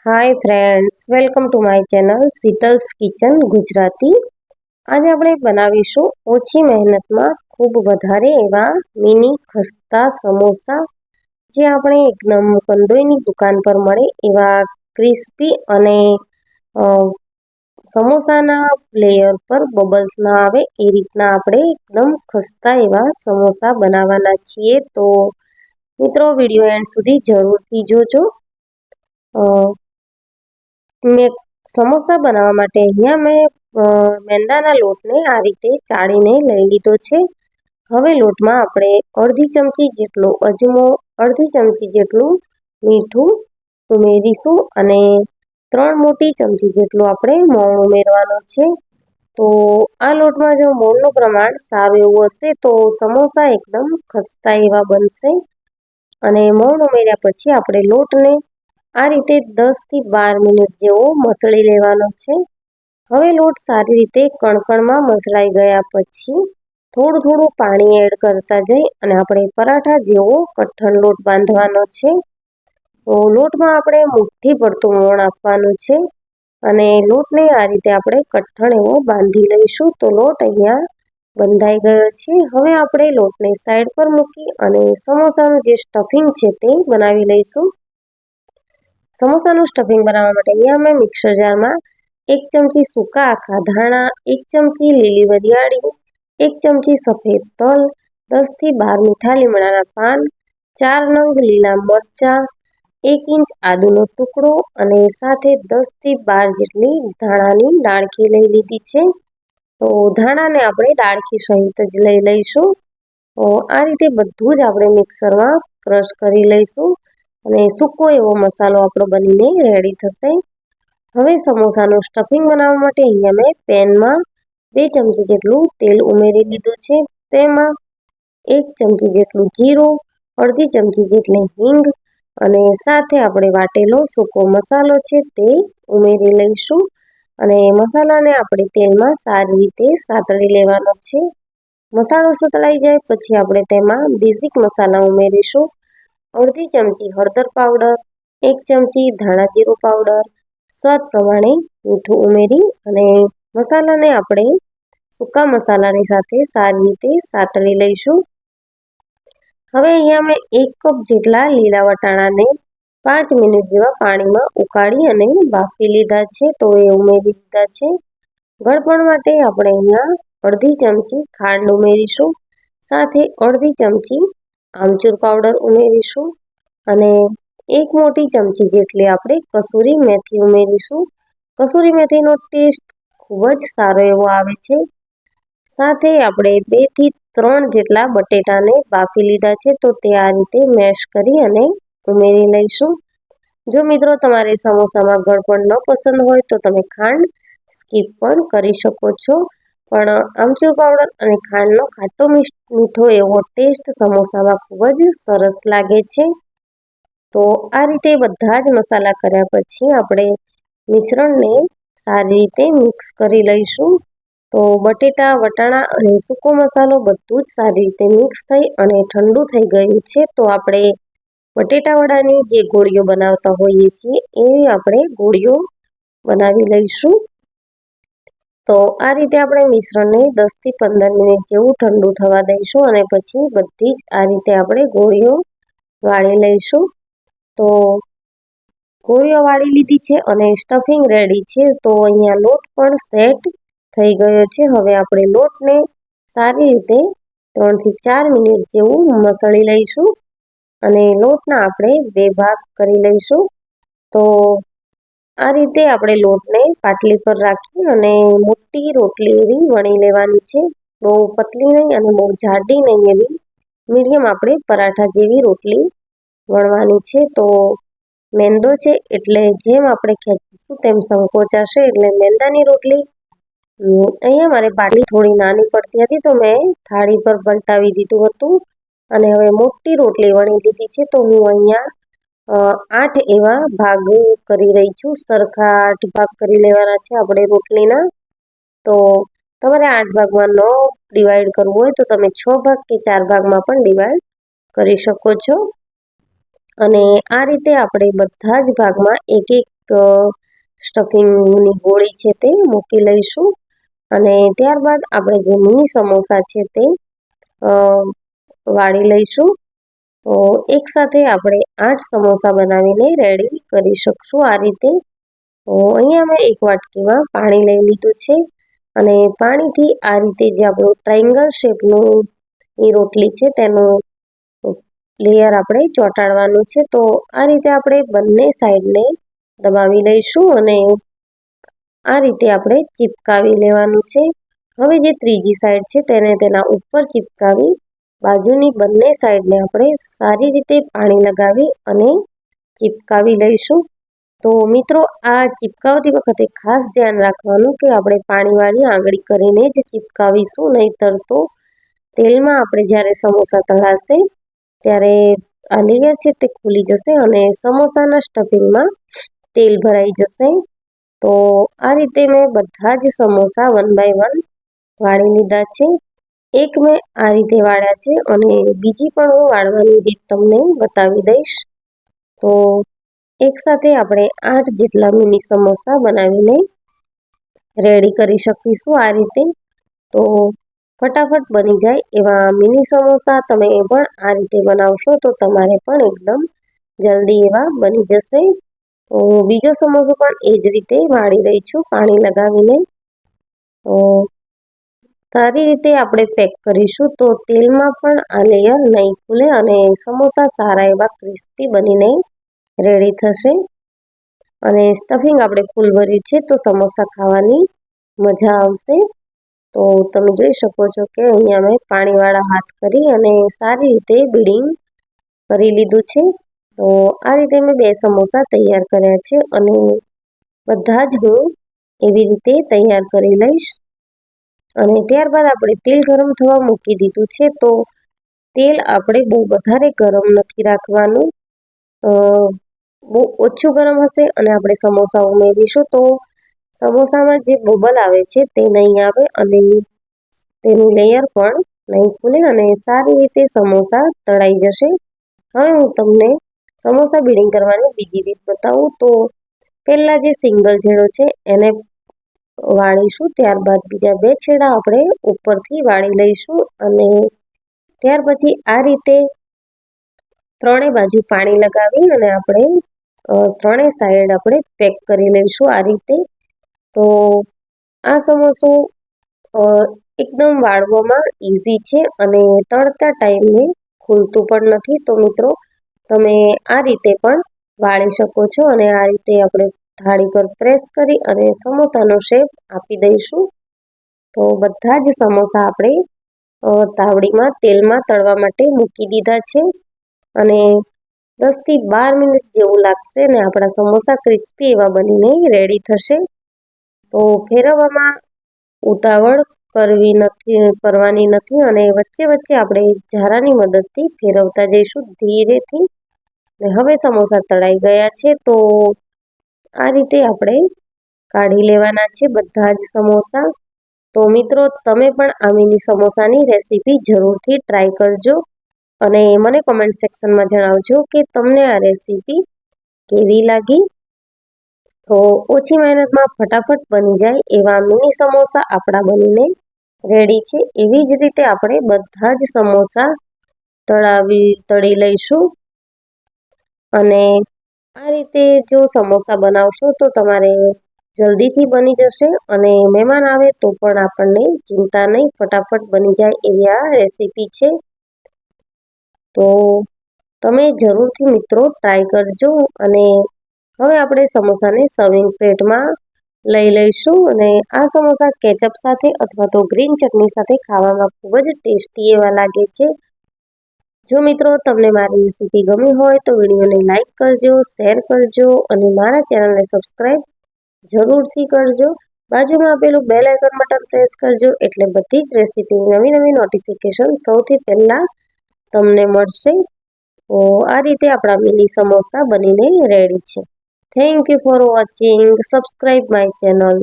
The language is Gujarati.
Hi friends, welcome to my channel Sheetal's kitchen Gujarati. આજે આપણે બનાવીશું ઓછી મહેનતમાં ખૂબ વધારે એવા મિની ખસ્તા સમોસા, જે આપણે એકદમ કંદોઈની દુકાન પર મળે એવા ક્રિસ્પી અને સમોસાના લેયર પર બબલ્સ ના આવે એ રીતના આપણે એકદમ ખસ્તા એવા સમોસા બનાવવાના છીએ. તો મિત્રો, વિડીયો એન્ડ સુધી જરૂરથી જોજો. મેં સમોસા બનાવવા માટે અહીંયા મેં મેંદાના લોટને આ રીતે ચાળીને લઈ લીધો છે. હવે લોટમાં આપણે અડધી ચમચી જેટલો અજમો, અડધી ચમચી જેટલું મીઠું ઉમેરીશું અને 3 મોટી ચમચી જેટલું આપણે મોણ ઉમેરવાનું છે. તો આ લોટમાં જો મોણનું પ્રમાણ સારું એવું હશે તો સમોસા એકદમ ખસ્તા એવા બનશે. અને મોણ ઉમેર્યા પછી આપણે લોટને આ રીતે 10 થી 12 મિનિટ જેવો મસળી લેવાનો છે. હવે લોટ સારી રીતે કણકણમાં મસળાઈ ગયા પછી થોડું થોડું પાણી એડ કરતા જઈ અને આપણે પરાઠા જેવો કઠણ લોટ બાંધવાનો છે. તો લોટમાં આપણે મુઠ્ઠી પડતું મોણ આપવાનું છે અને લોટને આ રીતે આપણે કઠણ એવો બાંધી લઈશું. તો લોટ અહીંયા બંધાઈ ગયો છે. હવે આપણે લોટને સાઈડ પર મૂકી અને સમોસાનું જે સ્ટફિંગ છે તે બનાવી લઈશું. સમોસાનું સ્ટફિંગ બનાવવા માટે અહીંયા મેં મિક્સર જારમાં 1 ચમચી સૂકા આખા ધાણા, 1 ચમચી લીલી વરિયાળી, 1 ચમચી સફેદ તલ, 10 થી 12 મીઠા લીમડાના પાન, 4 નંગ લીલા મરચાં, 1 ઇંચ આદુનો ટુકડો અને સાથે 10 થી 12 જેટલી ધાણાની ડાળખી લઈ લીધી છે. તો ધાણાને આપણે ડાળખી સહિત જ લઈ લઈશું. તો આ રીતે બધું જ આપણે મિક્સરમાં ક્રશ કરી લઈશું અને સૂકો એવો મસાલો આપણો બનીને રેડી થશે. હવે સમોસાનું સ્ટફિંગ બનાવવા માટે અહીંયા મેં પેનમાં 2 ચમચી જેટલું તેલ ઉમેરી લીધું છે. તેમાં 1 ચમચી જેટલું જીરું, અડધી ચમચી જેટલી હિંગ અને સાથે આપણે વાટેલો સૂકો મસાલો છે તે ઉમેરી લઈશું અને મસાલાને આપણે તેલમાં સારી રીતે સાતળી લેવાનો છે. મસાલો સતળાઈ જાય પછી આપણે તેમાં બેઝિક મસાલા ઉમેરીશું. અડધી ચમચી હળદર પાવડર, 1 ચમચી ધાણા જીરું પાવડર, સ્વાદ પ્રમાણે મીઠું ઉમેરી અને મસાલાને આપણે સૂકા મસાલાની સાથે સારી રીતે સાતળી લઈશું. હવે અહીંયા મેં 1 કપ જેટલા લીલા વટાણાને 5 મિનિટ જેવા પાણીમાં ઉકાળી અને બાફી લીધા છે. તો એ ઉમેરી દીધા છે. ગળપણ માટે આપણે અહીંયા અડધી ચમચી ખાંડ ઉમેરીશું, સાથે અડધી ચમચી આમચૂર પાવડર ઉમેરીશું અને 1 મોટી ચમચી જેટલી આપણે કસૂરી મેથી ઉમેરીશું. કસૂરી મેથીનો ટેસ્ટ ખૂબ જ સારો એવો આવે છે. સાથે આપણે 2 થી 3 જેટલા બટેટાને બાફી લીધા છે. તો તે આ રીતે મેશ કરી અને ઉમેરી લઈશું. જો મિત્રો તમારે સમોસામાં ગળપણ ન પસંદ હોય તો તમે ખાંડ સ્કીપ પણ કરી શકો છો, પણ આમચૂર પાવડર અને ખાંડનો ખાટો મીઠો એવો ટેસ્ટ સમોસામાં ખૂબ જ સરસ લાગે છે. તો આ રીતે બધા જ મસાલા કર્યા પછી આપણે મિશ્રણને સારી રીતે મિક્સ કરી લઈશું. તો બટેટા, વટાણા અને સૂકો મસાલો બધું જ સારી રીતે મિક્સ થઈ અને ઠંડુ થઈ ગયું છે. તો આપણે બટેટા વડાની જે ગોળીઓ બનાવતા હોઈએ છીએ એવી આપણે ગોળીઓ બનાવી લઈશું. તો આ રીતે આપણે મિશ્રણને 10 થી 15 મિનિટ જેવું ઠંડુ થવા દઈશું અને પછી બધી જ આ રીતે આપણે ગોળીઓ વાળી લઈશું. તો ગોળીઓ વાળી લીધી છે અને સ્ટફિંગ રેડી છે. તો અહીંયા લોટ પણ સેટ થઈ ગયો છે. હવે આપણે લોટને સારી રીતે 3 થી 4 મિનિટ જેવું મસળી લઈશું અને લોટના આપણે 2 ભાગ કરી લઈશું. તો આ રીતે આપણે લોટને પાટલી પર રાખી અને મોટી રોટલી એવી વણી લેવાની છે. બહુ પતલી નહીં અને બહુ જાડી નહીં, એવી મીડિયમ આપણે પરાઠા જેવી રોટલી વણવાની છે. તો મેંદો છે એટલે જેમ આપણે ખેંચીશું તેમ સંકોચાશે, એટલે મેંદાની રોટલી અહીંયા મારે પાટલી થોડી નાની પડતી હતી તો મેં થાળી પર પલટાવી દીધું હતું અને હવે મોટી રોટલી વણી લીધી છે. તો હું અહીંયા 8 એવા ભાગ કરી રહી છું. સરખા 8 ભાગ કરી લેવાના છે આપણે રોટલીના. તો તમારે 8 ભાગમાં ન ડિવાઈડ કરવું હોય તો તમે 6 ભાગ કે 4 ભાગમાં પણ ડિવાઈડ કરી શકો છો. અને આ રીતે આપણે બધા જ ભાગમાં 1-1 સ્ટફિંગની ગોળી છે તે મૂકી લઈશું અને ત્યારબાદ આપણે જે મિની સમોસા છે તે વાળી લઈશું. તો એકસાથે આપણે 8 સમોસા બનાવીને રેડી કરી શકશું આ રીતે. તો અહીંયા મેં એક વાટકીમાં પાણી લઈ લીધું છે અને પાણીથી આ રીતે જે આપણું ટ્રાયંગલ શેપનું એ રોટલી છે તેનું લેયર આપણે ચોંટાડવાનું છે. તો આ રીતે આપણે બંને સાઈડને દબાવી લઈશું અને આ રીતે આપણે ચિપકાવી લેવાનું છે. હવે જે ત્રીજી સાઈડ છે તેને તેના ઉપર ચિપકાવી બાજુની બંને સાઈડને આપણે સારી રીતે પાણી લગાવી અને ચિપકાવી લઈશું. તો મિત્રો આ ચિપકાવતી વખતે ખાસ ધ્યાન રાખવાનું કે આપણે પાણીવાળી આંગળી કરીને જ ચિપકાવીશું, નહીંતર તો તેલમાં આપણે જ્યારે સમોસા તળાશે ત્યારે આ લેયર છે તે ખુલી જશે અને સમોસાના સ્ટફિંગમાં તેલ ભરાઈ જશે. તો આ રીતે મેં બધા જ સમોસા 1 બાય 1 વાળી લીધા છે. એક મેં આ રીતે વાળ્યા છે અને બીજી પણ હું વાળવાની રીત તમને બતાવી દઈશ. તો એકસાથે આપણે 8 જેટલા મિની સમોસા બનાવીને રેડી કરી શકીશું આ રીતે. તો ફટાફટ બની જાય એવા મિની સમોસા તમે પણ આ રીતે બનાવશો તો તમારે પણ એકદમ જલ્દી એવા બની જશે. તો બીજો સમોસો પણ એ જ રીતે વાળી રહી છું પાણી લગાવીને. તો સારી રીતે આપણે પેક કરીશું તો તેલમાં પણ આ લેયર નહીં ખુલે અને સમોસા સારા એવા ક્રિસ્પી બનીને રેડી થશે. અને સ્ટફિંગ આપણે ફૂલ ભર્યું છે તો સમોસા ખાવાની મજા આવશે. તો તમે જોઈ શકો છો કે અહીંયા મેં પાણીવાળા હાથ કરી અને સારી રીતે બીડિંગ કરી લીધું છે. તો આ રીતે મેં 2 સમોસા તૈયાર કર્યા છે અને બધા જ હું એવી રીતે તૈયાર કરી લઈશ. અને ત્યારબાદ આપણે તેલ ગરમ થવા મૂકી દીધું છે. તો તેલ આપણે બહુ વધારે ગરમ નથી રાખવાનું, બહુ ઓછું ગરમ હશે અને આપણે સમોસા ઉમેરીશું તો સમોસામાં જે બબલ આવે છે તે નહીં આવે અને તેનું લેયર પણ નહીં ખુલે અને સારી રીતે સમોસા તળાઈ જશે. હવે હું તમને સમોસા બીડિંગ કરવાની બીજી રીત બતાવું. તો પહેલાં જે સિંગલ છેડો છે એને વાળીશું, ત્યારબાદ બીજા 2 છેડા આપણે ઉપરથી વાળી લઈશું અને ત્યાર પછી આ રીતે ત્રણેય બાજુ પાણી લગાવી અને આપણે ત્રણેય સાઈડ આપણે પેક કરી લઈશું આ રીતે. તો આ સમોસો એકદમ વાળવામાં ઇઝી છે અને તળતા ટાઈમે ખુલતું પણ નથી. તો મિત્રો તમે આ રીતે પણ વાળી શકો છો અને આ રીતે આપણે થાળી પર પ્રેસ કરી અને સમોસાનો શેપ આપી દઈશું. તો બધા જ સમોસા આપણે તાવડીમાં તેલમાં તળવા માટે મૂકી દીધા છે અને 10 થી 12 મિનિટ જેવું લાગશે ને આપણા સમોસા ક્રિસ્પી એવા બનીને રેડી થશે. તો ફેરવવામાં ઉતાવળ કરવાની નથી અને વચ્ચે વચ્ચે આપણે ઝારાની મદદથી ફેરવતા જઈશું ધીરેથી. ને હવે સમોસા તળાઈ ગયા છે તો આ રીતે આપણે કાઢી લેવાના છે બધા જ સમોસા. તો મિત્રો તમે પણ આ મિની સમોસાની રેસીપી જરૂરથી ટ્રાય કરજો અને મને કોમેન્ટ સેક્શનમાં જણાવજો કે તમને આ રેસીપી કેવી લાગી. તો ઓછી મહેનતમાં ફટાફટ બની જાય એવા મિની સમોસા આપણા બનીને રેડી છે. એવી જ રીતે આપણે બધા જ સમોસા તળી લઈશું અને આ રીતે જો સમોસા બનાવશો તો તમારે જલ્દીથી બની જશે અને મહેમાન આવે તો પણ આપણને ચિંતા નહીં, ફટાફટ બની જાય એવી આ રેસીપી છે. તો તમે જરૂરથી મિત્રો ટ્રાય કરજો અને હવે આપણે સમોસાને સર્વિંગ પ્લેટમાં લઈ લઈશું અને આ સમોસા કેચઅપ સાથે અથવા તો ગ્રીન ચટણી સાથે ખાવામાં ખૂબ જ ટેસ્ટી એવા લાગે છે. જો મિત્રો તમને મારી રેસીપી ગમી હોય તો વિડીયોને લાઇક કરજો, શેર કરજો અને મારા ચેનલને સબસ્ક્રાઈબ જરૂરથી કરજો. બાજુમાં આપેલું બેલ આઇકન બટન પ્રેસ કરજો એટલે બધી જ રેસીપીની નવી નોટિફિકેશન સૌથી પહેલાં તમને મળશે. તો આ રીતે આપણા મિની સમોસા બનીને રેડી છે. Thank you for watching. Subscribe my channel.